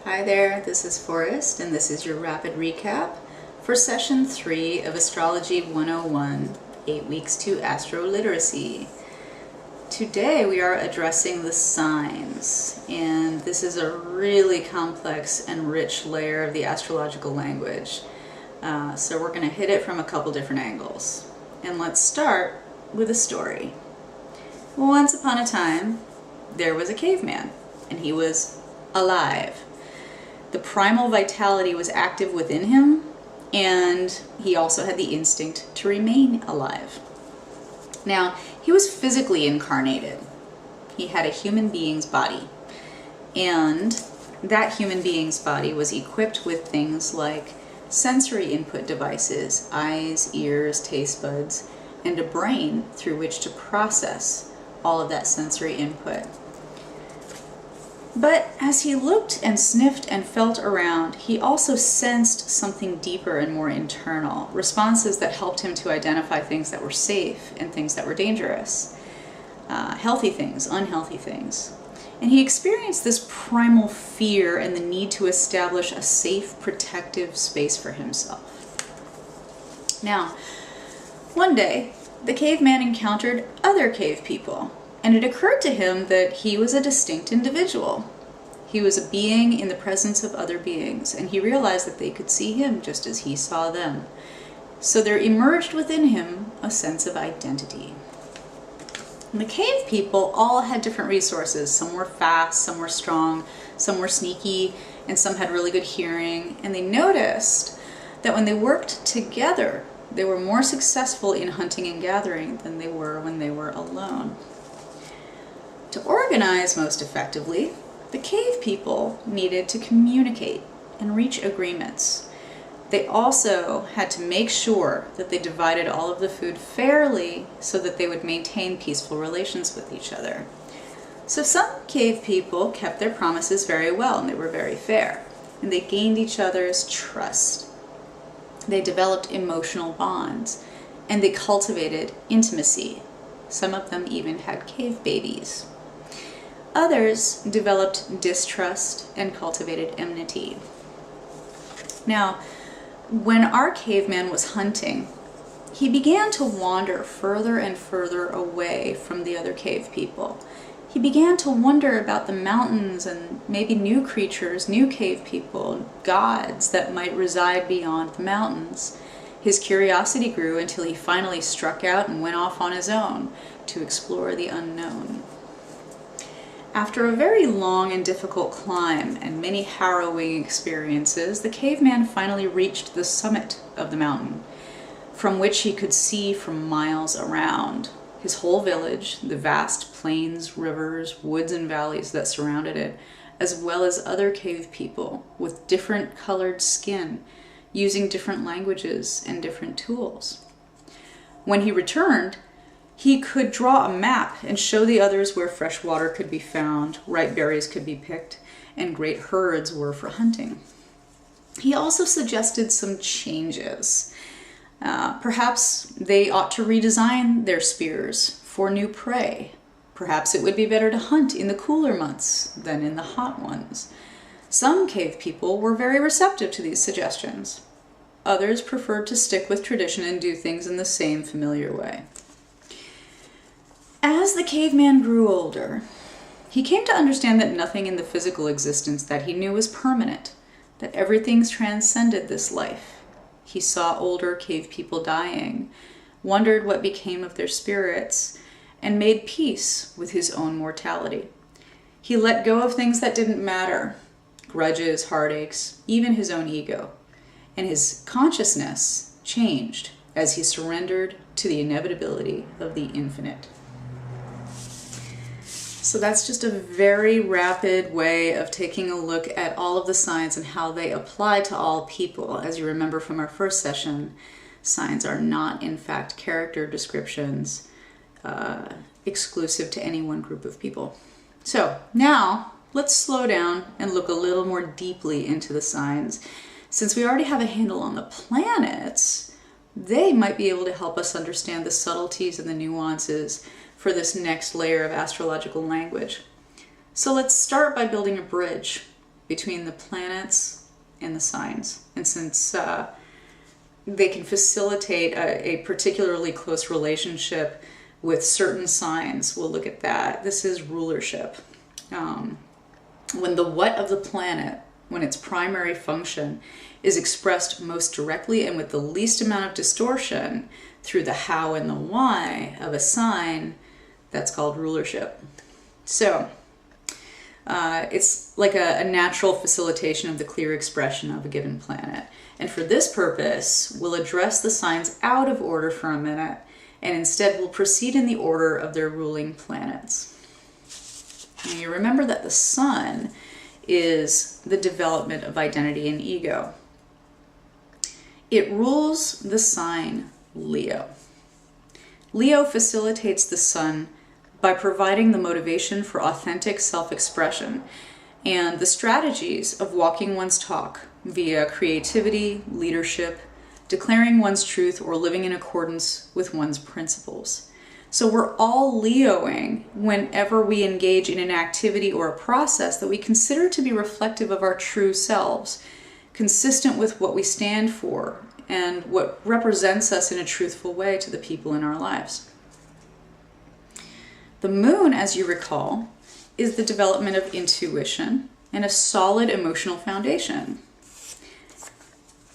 Hi there, this is Forrest, and this is your rapid recap for Session 3 of Astrology 101, 8 Weeks to Astro-Literacy. Today we are addressing the signs, and this is a really complex and rich layer of the astrological language. So we're going to hit it from a couple different angles. And let's start with a story. Once upon a time, there was a caveman, and he was alive. The primal vitality was active within him, and he also had the instinct to remain alive. Now, he was physically incarnated. He had a human being's body, and that human being's body was equipped with things like sensory input devices, eyes, ears, taste buds, and a brain through which to process all of that sensory input. But as he looked and sniffed and felt around, he also sensed something deeper and more internal, responses that helped him to identify things that were safe and things that were dangerous, healthy things, unhealthy things. And he experienced this primal fear and the need to establish a safe, protective space for himself. Now, one day, the caveman encountered other cave people. And it occurred to him that he was a distinct individual. He was a being in the presence of other beings, and he realized that they could see him just as he saw them. So there emerged within him a sense of identity. And the cave people all had different resources. Some were fast, some were strong, some were sneaky, and some had really good hearing. And they noticed that when they worked together, they were more successful in hunting and gathering than they were when they were alone. To organize most effectively, the cave people needed to communicate and reach agreements. They also had to make sure that they divided all of the food fairly so that they would maintain peaceful relations with each other. So some cave people kept their promises very well, and they were very fair, and they gained each other's trust. They developed emotional bonds, and they cultivated intimacy. Some of them even had cave babies. Others developed distrust and cultivated enmity. Now, when our caveman was hunting, he began to wander further and further away from the other cave people. He began to wonder about the mountains and maybe new creatures, new cave people, gods that might reside beyond the mountains. His curiosity grew until he finally struck out and went off on his own to explore the unknown. After a very long and difficult climb and many harrowing experiences, the caveman finally reached the summit of the mountain, from which he could see for miles around. His whole village, the vast plains, rivers, woods, and valleys that surrounded it, as well as other cave people with different colored skin, using different languages and different tools. When he returned, he could draw a map and show the others where fresh water could be found, ripe berries could be picked, and great herds were for hunting. He also suggested some changes. Perhaps they ought to redesign their spears for new prey. Perhaps it would be better to hunt in the cooler months than in the hot ones. Some cave people were very receptive to these suggestions. Others preferred to stick with tradition and do things in the same familiar way. As the caveman grew older, he came to understand that nothing in the physical existence that he knew was permanent, that everything transcended this life. He saw older cave people dying, wondered what became of their spirits, and made peace with his own mortality. He let go of things that didn't matter, grudges, heartaches, even his own ego, and his consciousness changed as he surrendered to the inevitability of the infinite. So that's just a very rapid way of taking a look at all of the signs and how they apply to all people. As you remember from our first session, signs are not, in fact, character descriptions exclusive to any one group of people. So now let's slow down and look a little more deeply into the signs. Since we already have a handle on the planets, they might be able to help us understand the subtleties and the nuances for this next layer of astrological language. So let's start by building a bridge. between the planets and the signs. And since they can facilitate a particularly close relationship with certain signs, we'll look at that. This is rulership. When the what of the planet, when its primary function is expressed most directly and with the least amount of distortion through the how and the why of a sign, that's called rulership. So it's like a natural facilitation of the clear expression of a given planet. And for this purpose, we'll address the signs out of order for a minute, and instead we'll proceed in the order of their ruling planets. And you remember that the sun is the development of identity and ego. It rules the sign Leo. Leo facilitates the sun by providing the motivation for authentic self-expression and the strategies of walking one's talk via creativity, leadership, declaring one's truth, or living in accordance with one's principles. So we're all Leoing whenever we engage in an activity or a process that we consider to be reflective of our true selves, consistent with what we stand for and what represents us in a truthful way to the people in our lives. The moon, as you recall, is the development of intuition and a solid emotional foundation.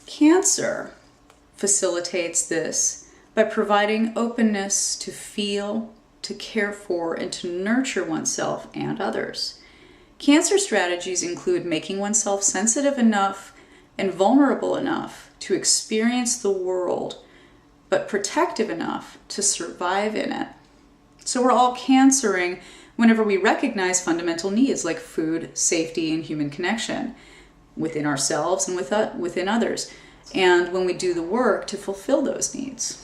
Cancer facilitates this by providing openness to feel, to care for, and to nurture oneself and others. Cancer strategies include making oneself sensitive enough and vulnerable enough to experience the world, but protective enough to survive in it. So we're all cancering whenever we recognize fundamental needs like food, safety, and human connection within ourselves and within others, and when we do the work to fulfill those needs.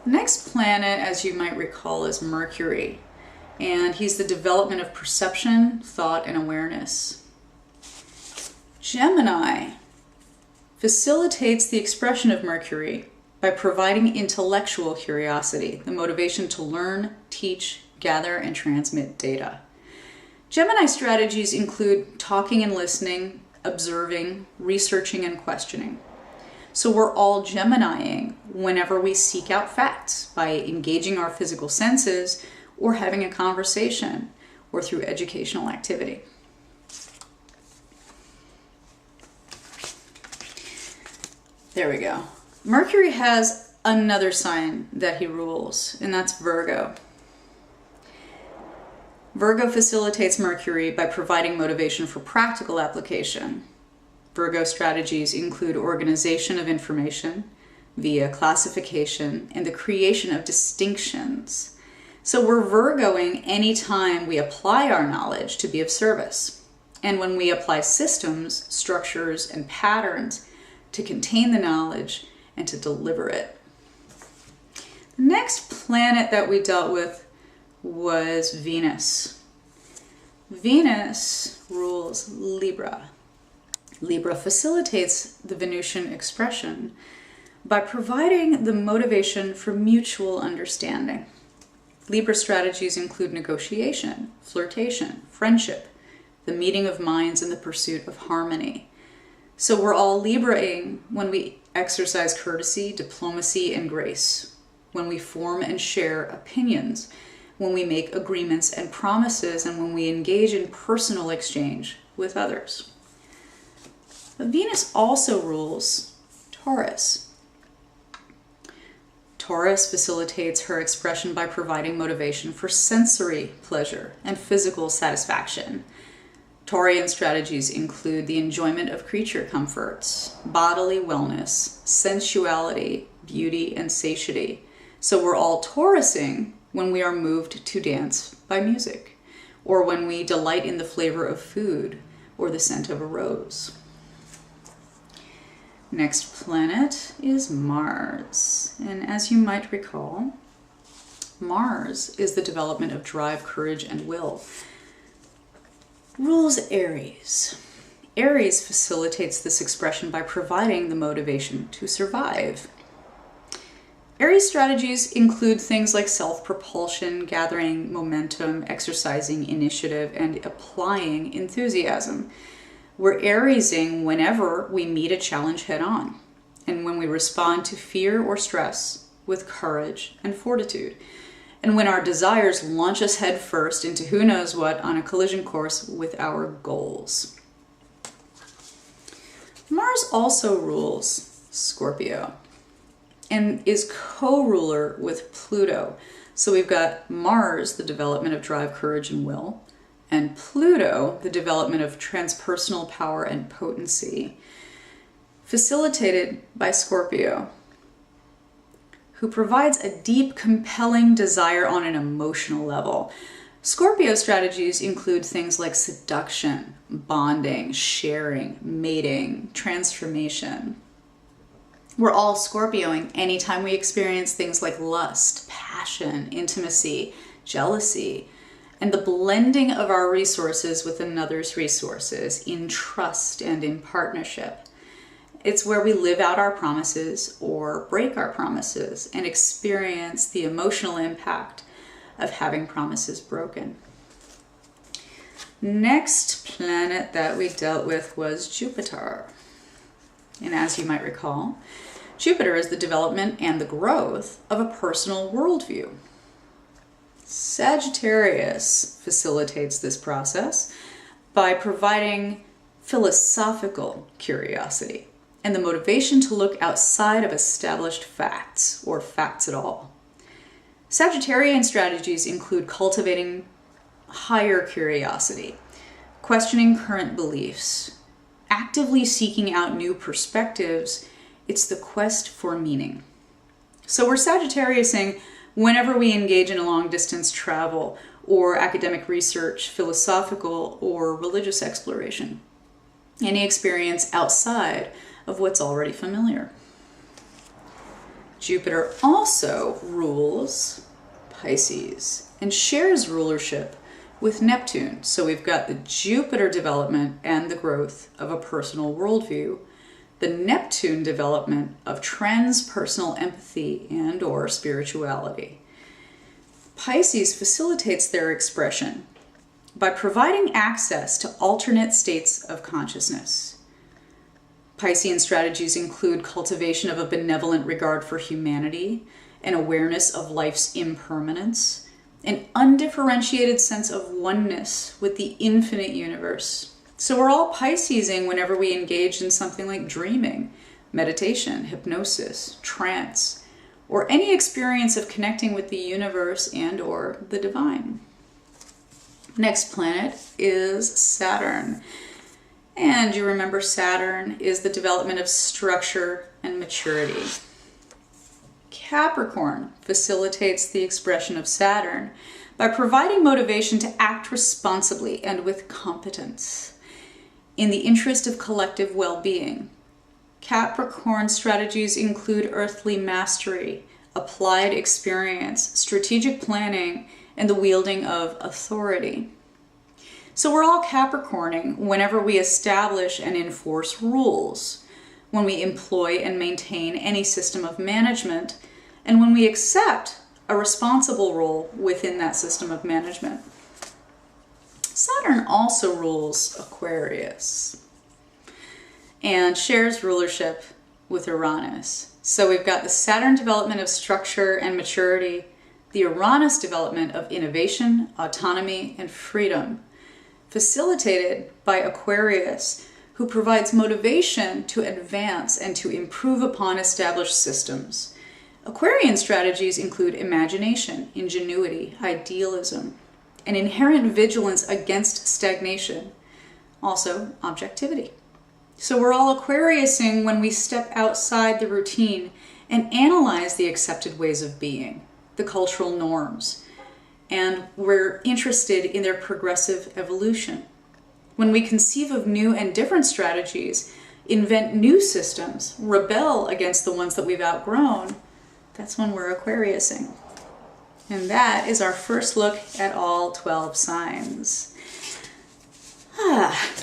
The next planet, as you might recall, is Mercury, and he's the development of perception, thought, and awareness. Gemini facilitates the expression of Mercury by providing intellectual curiosity, the motivation to learn, teach, gather, and transmit data. Gemini strategies include talking and listening, observing, researching, and questioning. So we're all Geminiing whenever we seek out facts by engaging our physical senses or having a conversation or through educational activity. There we go. Mercury has another sign that he rules, and that's Virgo. Virgo facilitates Mercury by providing motivation for practical application. Virgo strategies include organization of information via classification and the creation of distinctions. So we're Virgoing anytime we apply our knowledge to be of service, and when we apply systems, structures, and patterns to contain the knowledge and to deliver it. The next planet that we dealt with was Venus. Venus rules Libra. Libra facilitates the Venusian expression by providing the motivation for mutual understanding. Libra strategies include negotiation, flirtation, friendship, the meeting of minds in the pursuit of harmony. So we're all Libraing when we exercise courtesy, diplomacy, and grace, when we form and share opinions, when we make agreements and promises, and when we engage in personal exchange with others. But Venus also rules Taurus. Taurus facilitates her expression by providing motivation for sensory pleasure and physical satisfaction. Taurian strategies include the enjoyment of creature comforts, bodily wellness, sensuality, beauty, and satiety. So we're all Taurusing when we are moved to dance by music, or when we delight in the flavor of food or the scent of a rose. Next planet is Mars, and as you might recall, Mars is the development of drive, courage, and will. Rules Aries. Aries facilitates this expression by providing the motivation to survive. Aries strategies include things like self-propulsion, gathering momentum, exercising initiative, and applying enthusiasm. We're Ariesing whenever we meet a challenge head-on, and when we respond to fear or stress with courage and fortitude, and when our desires launch us headfirst into who knows what on a collision course with our goals. Mars also rules Scorpio and is co-ruler with Pluto. So we've got Mars, the development of drive, courage, and will, and Pluto, the development of transpersonal power and potency, facilitated by Scorpio, who provides a deep, compelling desire on an emotional level. Scorpio strategies include things like seduction, bonding, sharing, mating, transformation. We're all Scorpioing anytime we experience things like lust, passion, intimacy, jealousy, and the blending of our resources with another's resources in trust and in partnership. It's where we live out our promises or break our promises and experience the emotional impact of having promises broken. Next planet that we dealt with was Jupiter. And as you might recall, Jupiter is the development and the growth of a personal worldview. Sagittarius facilitates this process by providing philosophical curiosity and the motivation to look outside of established facts or facts at all. Sagittarian strategies include cultivating higher curiosity, questioning current beliefs, actively seeking out new perspectives. It's the quest for meaning. So we're Sagittariusing whenever we engage in a long-distance travel or academic research, philosophical or religious exploration, any experience outside of what's already familiar. Jupiter also rules Pisces and shares rulership with Neptune. So we've got the Jupiter development and the growth of a personal worldview, the Neptune development of transpersonal empathy and or spirituality. Pisces facilitates their expression by providing access to alternate states of consciousness. Piscean strategies include cultivation of a benevolent regard for humanity, an awareness of life's impermanence, an undifferentiated sense of oneness with the infinite universe. So we're all Piscesing whenever we engage in something like dreaming, meditation, hypnosis, trance, or any experience of connecting with the universe and or the divine. Next planet is Saturn. And you remember Saturn is the development of structure and maturity. Capricorn facilitates the expression of Saturn by providing motivation to act responsibly and with competence in the interest of collective well-being. Capricorn strategies include earthly mastery, applied experience, strategic planning, and the wielding of authority. So we're all Capricorning whenever we establish and enforce rules, when we employ and maintain any system of management, and when we accept a responsible role within that system of management. Saturn also rules Aquarius and shares rulership with Uranus. So we've got the Saturn development of structure and maturity, the Uranus development of innovation, autonomy, and freedom, facilitated by Aquarius, who provides motivation to advance and to improve upon established systems. Aquarian strategies include imagination, ingenuity, idealism, an inherent vigilance against stagnation, also objectivity. So we're all Aquariusing when we step outside the routine and analyze the accepted ways of being, the cultural norms, and we're interested in their progressive evolution. When we conceive of new and different strategies, invent new systems, rebel against the ones that we've outgrown, that's when we're Aquariusing. And that is our first look at all 12 signs.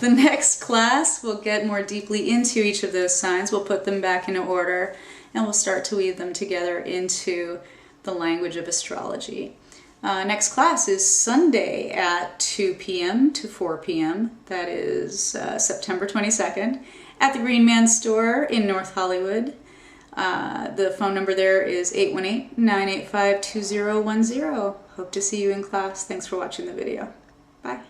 The next class, we'll get more deeply into each of those signs. We'll put them back in order and we'll start to weave them together into the language of astrology. Next class is Sunday at 2 p.m. to 4 p.m. That is September 22nd at the Green Man Store in North Hollywood. The phone number there is 818-985-2010. Hope to see you in class. Thanks for watching the video. Bye.